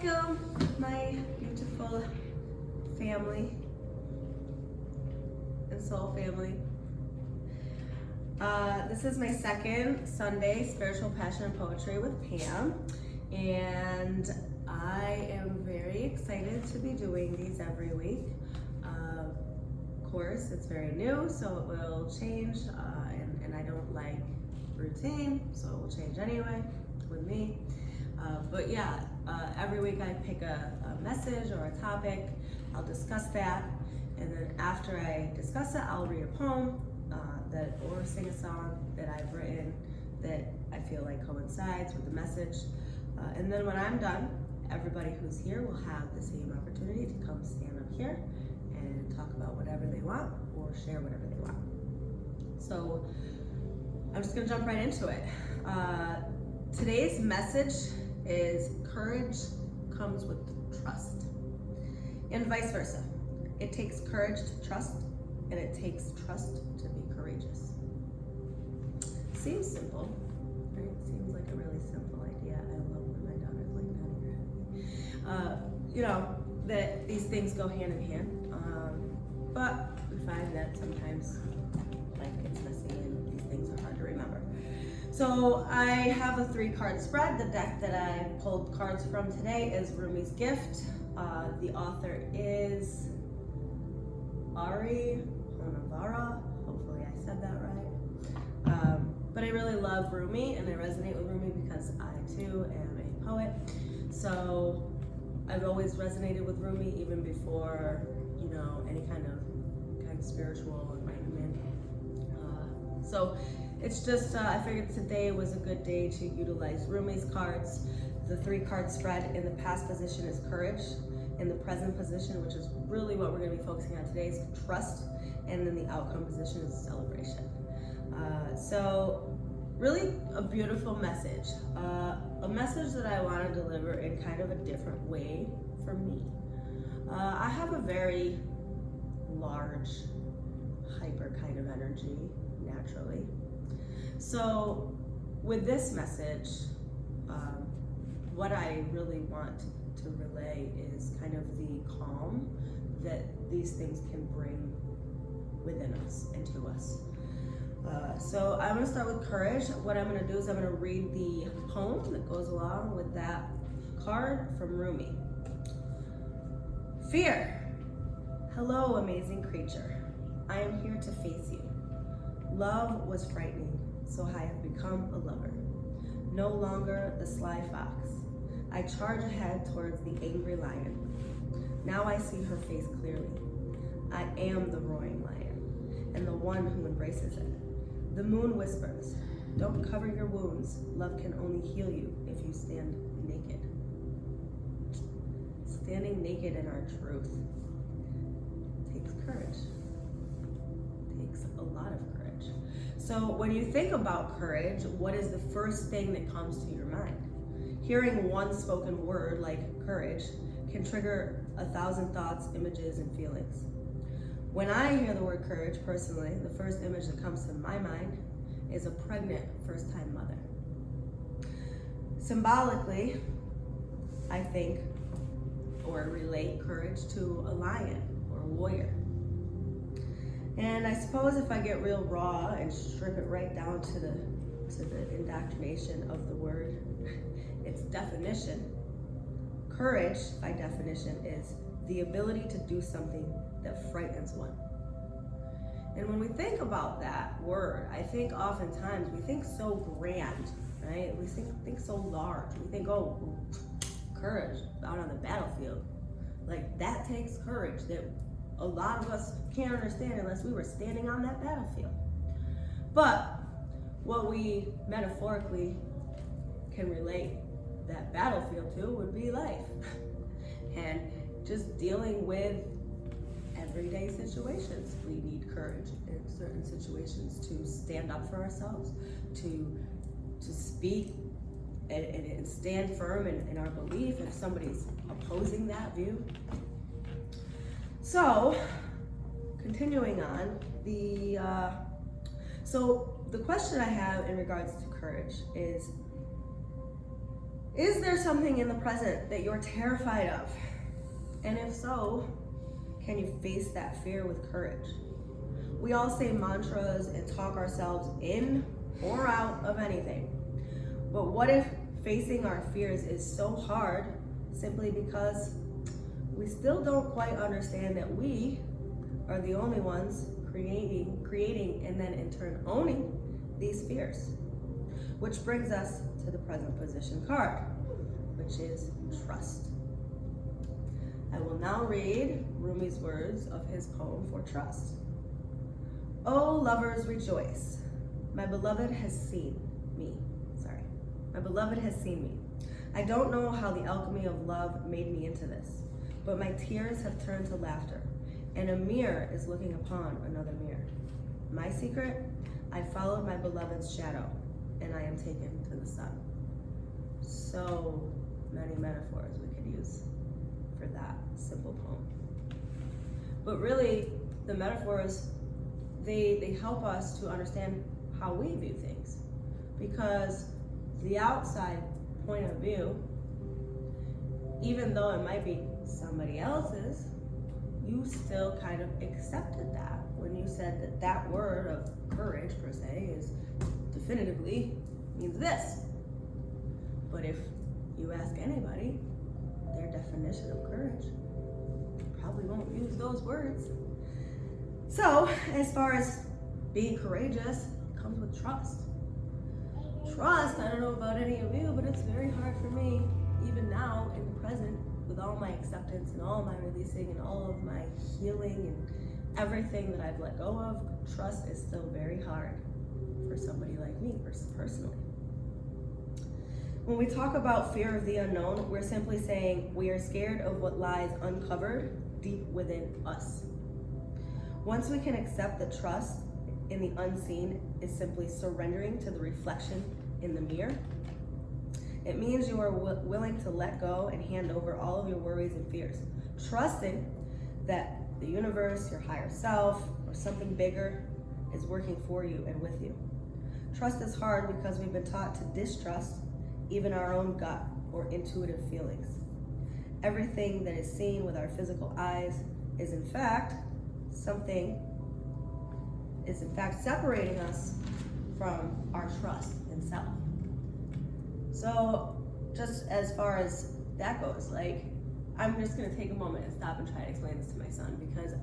Welcome, my beautiful family and soul family. This is my second Sunday Spiritual Passion and Poetry with Pam, and I am very excited to be doing these every week. Of course, it's very new, so it will change, and I don't like routine, so it will change anyway with me. But yeah, every week I pick a message or a topic, I'll discuss that, and then after I discuss it, I'll read a poem or sing a song that I've written that I feel like coincides with the message. And then when I'm done, everybody who's here will have the same opportunity to come stand up here and talk about whatever they want or share whatever they want. So I'm just gonna jump right into it. Today's message is courage comes with trust, and vice versa. It takes courage to trust, and it takes trust to be courageous. Seems simple, right? Seems like a really simple idea. I love when my daughter's like nodding her head. You know, that these things go hand in hand, but we find that sometimes life gets messy and these things are hard to remember. So I have a 3-card spread. The deck that I pulled cards from today is Rumi's Gift. The author is Ari Honavara. Hopefully I said that right. But I really love Rumi, and I resonate with Rumi because I too am a poet. So I've always resonated with Rumi even before, you know, any kind of spiritual enlightenment. So it's just, I figured today was a good day to utilize Rumi's cards. The 3-card spread in the past position is courage. In the present position, which is really what we're going to be focusing on today, is trust. And then the outcome position is celebration. So really a beautiful message. A message that I want to deliver in kind of a different way for me. I have a very large, hyper kind of energy naturally. So with this message, what I really want to relay is kind of the calm that these things can bring within us and to us. So I'm gonna start with courage. What I'm gonna do is I'm gonna read the poem that goes along with that card from Rumi. Fear. Hello, amazing creature. I am here to face you. Love was frightening, so I have become a lover. No longer the sly fox. I charge ahead towards the angry lion. Now I see her face clearly. I am the roaring lion, and the one who embraces it. The moon whispers, don't cover your wounds. Love can only heal you if you stand naked. Standing naked in our truth takes courage. Takes a lot of courage. So when you think about courage, what is the first thing that comes to your mind? Hearing one spoken word like courage can trigger 1,000 thoughts, images, and feelings. When I hear the word courage, personally, the first image that comes to my mind is a pregnant first-time mother. Symbolically, I think or relate courage to a lion or a warrior. And I suppose if I get real raw and strip it right down to the indoctrination of the word, its definition, courage, by definition, is the ability to do something that frightens one. And when we think about that word, I think oftentimes we think so grand, right? We think so large. We think, oh, courage out on the battlefield. Like, that takes courage that a lot of us can't understand unless we were standing on that battlefield. But what we metaphorically can relate that battlefield to would be life. And just dealing with everyday situations. We need courage in certain situations to stand up for ourselves, to speak and stand firm in our belief if somebody's opposing that view. So, continuing on, so the question I have in regards to courage Is there something in the present that you're terrified of? And if so, can you face that fear with courage? We all say mantras and talk ourselves in or out of anything. But what if facing our fears is so hard simply because we still don't quite understand that we are the only ones creating, and then in turn owning these fears? Which brings us to the present position card, which is trust. I will now read Rumi's words of his poem for trust. Oh, lovers, rejoice. My beloved has seen me. My beloved has seen me. I don't know how the alchemy of love made me into this, but my tears have turned to laughter, and a mirror is looking upon another mirror. My secret? I followed my beloved's shadow, and I am taken to the sun. So many metaphors we could use for that simple poem. But really, the metaphors, they help us to understand how we view things, because the outside point of view, even though it might be somebody else's, you still kind of accepted that when you said that that word of courage per se is definitively means this. But if you ask anybody their definition of courage, probably won't use those words. So as far as being courageous, it comes with trust. Trust, I don't know about any of you, but it's very hard for me, even now in the present, with all my acceptance and all my releasing and all of my healing and everything that I've let go of. Trust is still very hard for somebody like me, personally. When we talk about fear of the unknown, we're simply saying we are scared of what lies uncovered deep within us. Once we can accept that trust in the unseen is simply surrendering to the reflection in the mirror, it means you are willing to let go and hand over all of your worries and fears, trusting that the universe, your higher self, or something bigger is working for you and with you. Trust is hard because we've been taught to distrust even our own gut or intuitive feelings. Everything that is seen with our physical eyes is in fact separating us from our trust in self. So just as far as that goes, I'm just gonna take a moment and stop and try to explain this to my son, because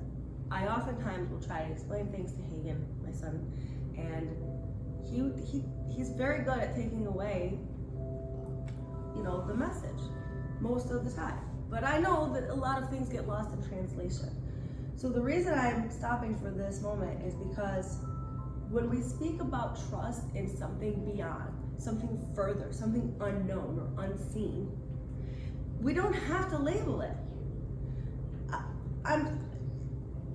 I oftentimes will try to explain things to Hagen, my son, and he's very good at taking away, the message most of the time. But I know that a lot of things get lost in translation. So the reason I'm stopping for this moment is because when we speak about trust in something beyond, something further, something unknown or unseen, we don't have to label it.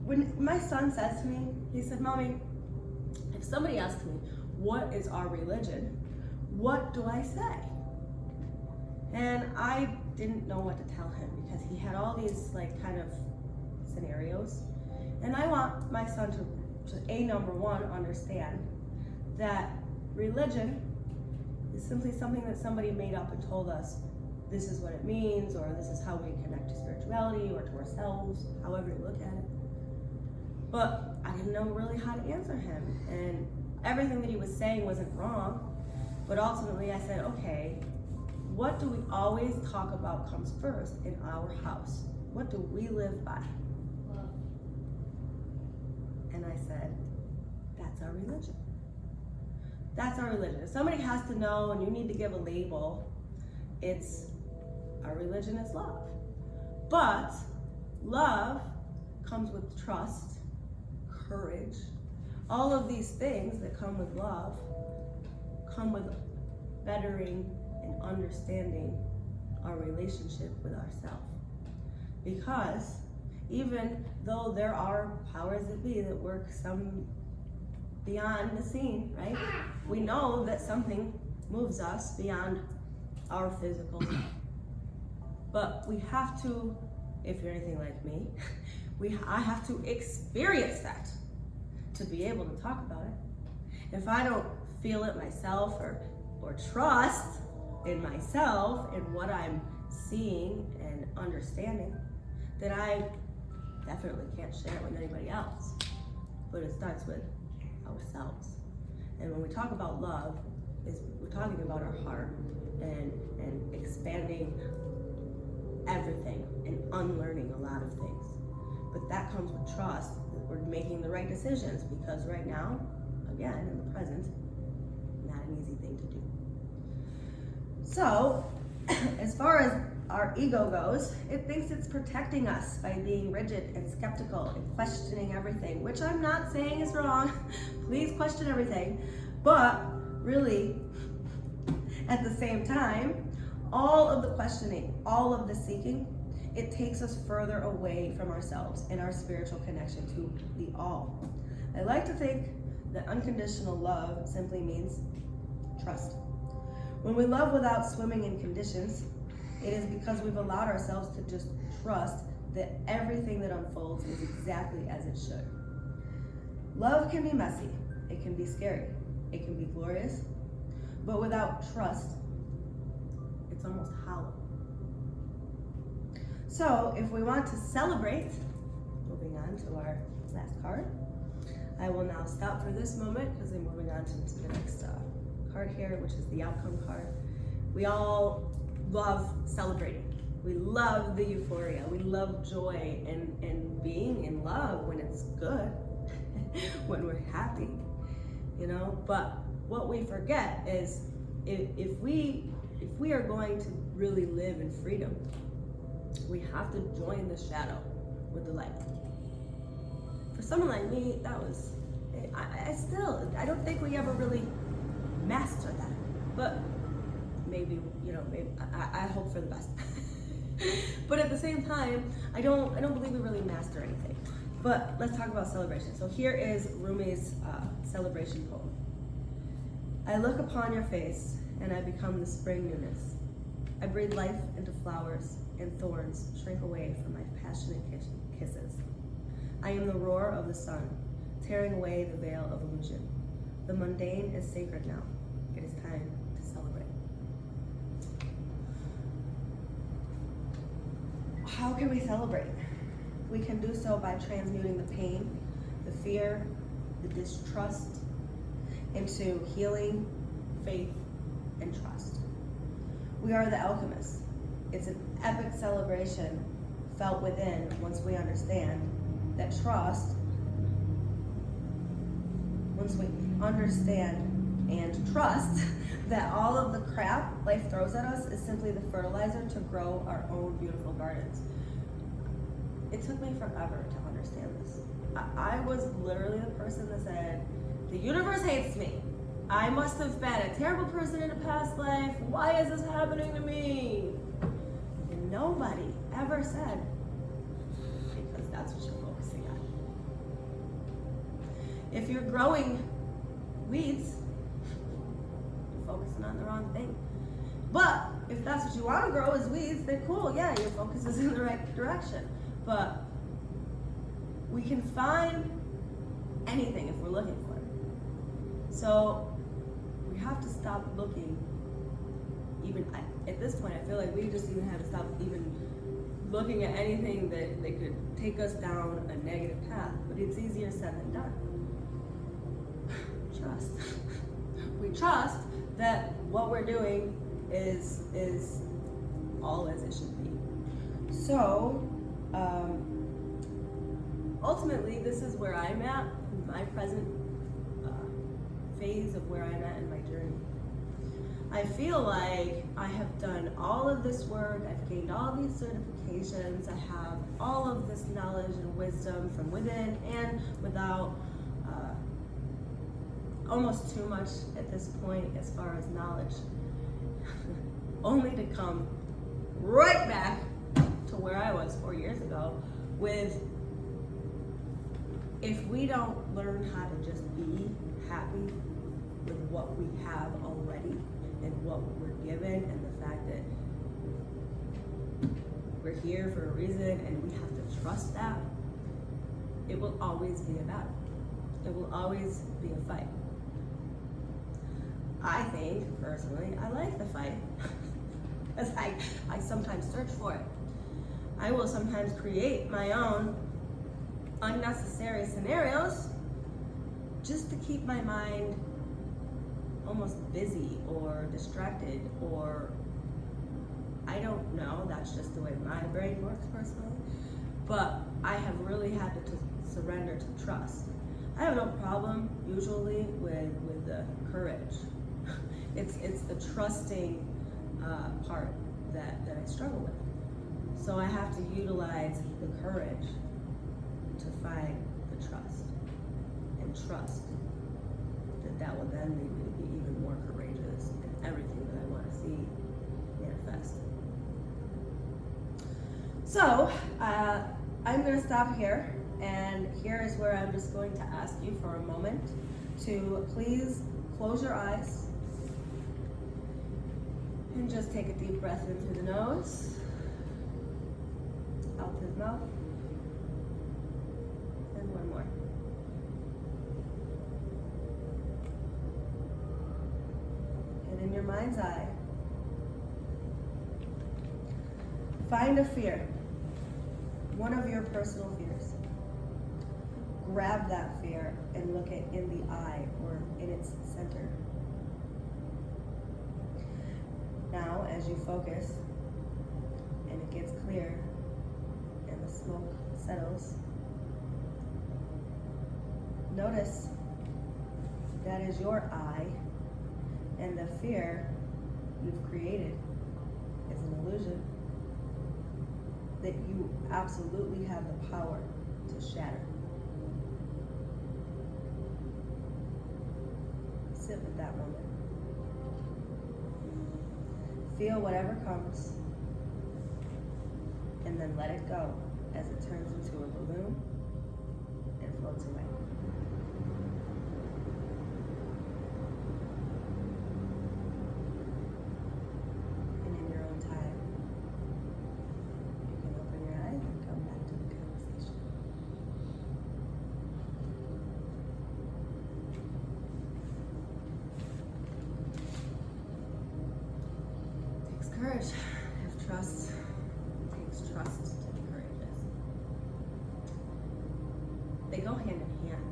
When my son says to me, he said, "Mommy, if somebody asks me, what is our religion, what do I say?" And I didn't know what to tell him because he had all these kind of scenarios. And I want my son to number one, understand that religion is simply something that somebody made up and told us this is what it means, or this is how we connect to spirituality or to ourselves, however you look at it. But I didn't know really how to answer him, and everything that he was saying wasn't wrong, but ultimately I said, okay, what do we always talk about comes first in our house? What do we live by? And I said, that's our religion. That's our religion. If somebody has to know and you need to give a label, it's our religion is love. But love comes with trust, courage. All of these things that come with love come with bettering and understanding our relationship with ourselves. Because even though there are powers that be that work some beyond the scene, right? We know that something moves us beyond our physical self. But we have to, if you're anything like me, I have to experience that to be able to talk about it. If I don't feel it myself or trust in myself and what I'm seeing and understanding, then I definitely can't share it with anybody else. But it starts with ourselves. And when we talk about love, we're talking about our heart and expanding everything and unlearning a lot of things. But that comes with trust, that we're making the right decisions, because right now, again, in the present, not an easy thing to do. So, as far as our ego goes, it thinks it's protecting us by being rigid and skeptical and questioning everything, which I'm not saying is wrong. Please question everything. But really, at the same time, all of the questioning, all of the seeking, it takes us further away from ourselves and our spiritual connection to the all. I like to think that unconditional love simply means trust. When we love without swimming in conditions, it is because we've allowed ourselves to just trust that everything that unfolds is exactly as it should. Love can be messy, it can be scary, it can be glorious, but without trust, it's almost hollow. So if we want to celebrate, moving on to our last card, I will now stop for this moment because we're moving on to the next card here, which is the outcome card. We all love celebrating. We love the euphoria. We love joy and being in love when it's good, when we're happy, you know? But what we forget is if we are going to really live in freedom, we have to join the shadow with the light. For someone like me, that was, I don't think we ever really master that. But maybe, I hope for the best. But at the same time, I don't believe we really master anything. But let's talk about celebration. So here is Rumi's celebration poem. I look upon your face and I become the spring newness. I breathe life into flowers and thorns shrink away from my passionate kisses. I am the roar of the sun, tearing away the veil of illusion. The mundane is sacred now. It is time to celebrate. How can we celebrate? We can do so by transmuting the pain, the fear, the distrust into healing, faith, and trust. We are the alchemists. It's an epic celebration felt within once we understand that trust, once we understand and trust that all of the crap life throws at us is simply the fertilizer to grow our own beautiful gardens. It took me forever to understand this. I was literally the person that said, the universe hates me. I must have been a terrible person in a past life. Why is this happening to me? And nobody ever said, because that's what you're focusing on. If you're growing weeds, you're focusing on the wrong thing. But if that's what you want to grow is weeds, then cool, yeah, your focus is in the right direction. But we can find anything if we're looking for it. So we have to stop looking, even at this point, I feel like we just even have to stop even looking at anything that could take us down a negative path, but it's easier said than done. Trust. We trust that what we're doing is all as it should be. So, ultimately, this is where I'm at, my present phase of where I'm at in my journey. I feel like I have done all of this work, I've gained all these certifications, I have all of this knowledge and wisdom from within and without, almost too much at this point as far as knowledge, only to come right back to where I was 4 years ago with, if we don't learn how to just be happy with what we have already and what we're given and the fact that we're here for a reason and we have to trust that, it will always be a battle. It will always be a fight. I think, personally, I like the fight. Because I sometimes search for it. I will sometimes create my own unnecessary scenarios just to keep my mind almost busy or distracted, or I don't know, that's just the way my brain works personally. But I have really had to surrender to trust. I have no problem usually with the courage. It's the trusting part that I struggle with. So I have to utilize the courage to find the trust, and trust that will then lead me to be even more courageous in everything that I want to see manifest. So I'm going to stop here, and here is where I'm just going to ask you for a moment to please close your eyes and just take a deep breath in through the nose, out through the mouth, and one more. And in your mind's eye, find a fear, one of your personal fears. Grab that fear and look it in the eye or in its center. Now, as you focus and it gets clear and the smoke settles, notice that is your eye, and the fear you've created is an illusion that you absolutely have the power to shatter. Sit with that moment. Feel whatever comes, and then let it go as it turns into a balloon and floats away. And in your own time, you can open your eyes and come back to the conversation. Takes courage. Have trust. It takes trust to be courageous. They go hand in hand.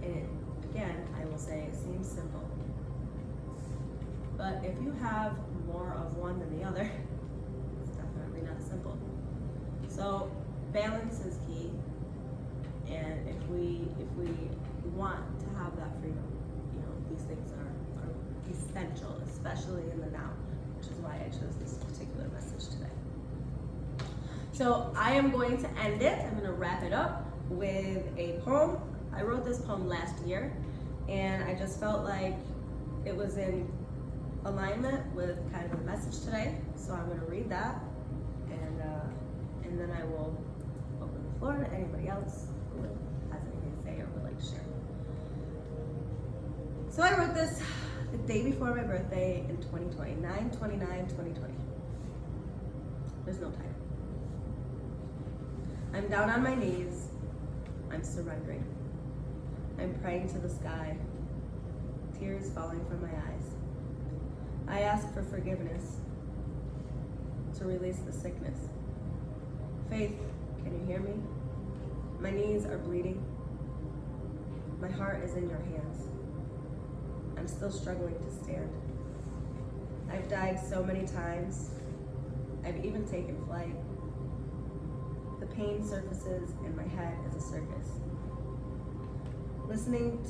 And again, I will say it seems simple. But if you have more of one than the other, it's definitely not simple. So balance is key. And if we want to have that freedom, you know, these things are essential, especially in the now, which is why I chose this particular message today. So I am going to end it. I'm going to wrap it up with a poem. I wrote this poem last year, and I just felt like it was in alignment with kind of the message today. So I'm going to read that, and then I will open the floor to anybody else who has anything to say or would like to share. So I wrote this the day before my birthday in 2020, 9/29/2020. There's no time. I'm down on my knees. I'm surrendering. I'm praying to the sky, tears falling from my eyes. I ask for forgiveness, to release the sickness. Faith, can you hear me? My knees are bleeding. My heart is in your hands. I'm still struggling to stand. I've died so many times. I've even taken flight. The pain surfaces in my head as a circus. Learning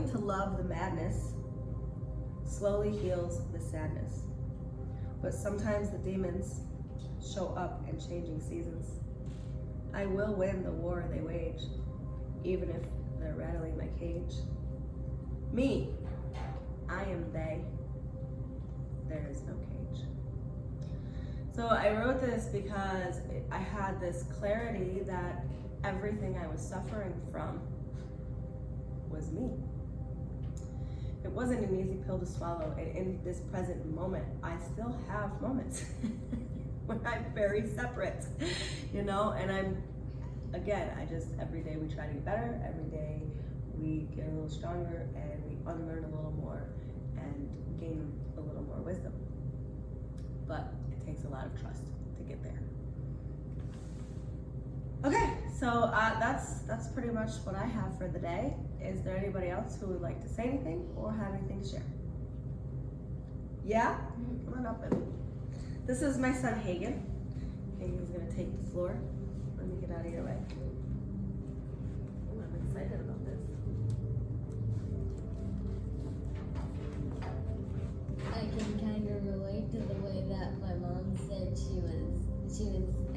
to love the madness slowly heals the sadness. But sometimes the demons show up in changing seasons. I will win the war they wage, even if they're rattling my cage. Me, I am they. There is no cage. So I wrote this because I had this clarity that everything I was suffering from was me. It wasn't an easy pill to swallow. And in this present moment, I still have moments when I'm very separate, you know, and every day we try to get better. Every day we get a little stronger and we unlearn a little more and gain a little more wisdom. But it takes a lot of trust to get there. Okay, so that's pretty much what I have for the day. Is there anybody else who would like to say anything or have anything to share? Yeah? Come on up, baby. This is my son, Hagen. Hagen's gonna take the floor. Let me get out of your way. Oh, I'm excited about this. I can kind of relate to the way that my mom said she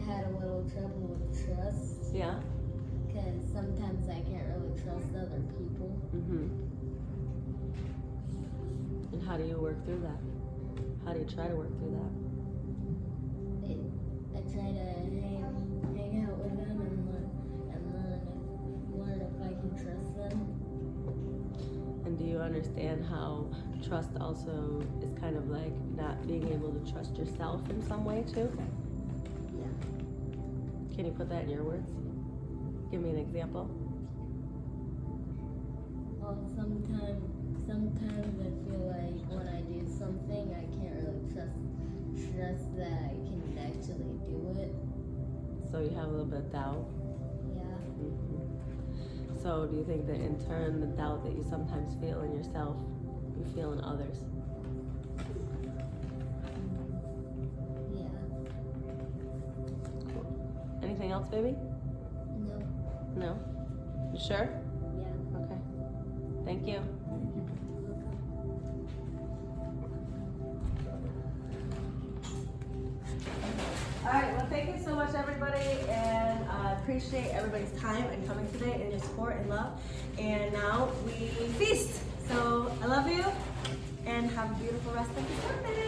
had a little trouble with trust. Yeah? Because sometimes I can't really trust other people. And how do you work through that? How do you try to work through that? I try to hang out with them and learn if I can trust them. And do you understand how trust also is kind of like not being able to trust yourself in some way too? Yeah. Can you put that in your words? Give me an example. Well, sometimes I feel like when I do something, I can't really trust that I can actually do it. So you have a little bit of doubt. Yeah. So do you think that in turn the doubt that you sometimes feel in yourself, you feel in others? Yeah. Cool. Anything else, baby? No. No? You sure? Yeah. Okay. Thank you. All right, well, thank you so much, everybody, and I appreciate everybody's time and coming today and your support and love. And now we feast. So I love you, and have a beautiful rest of the Sunday.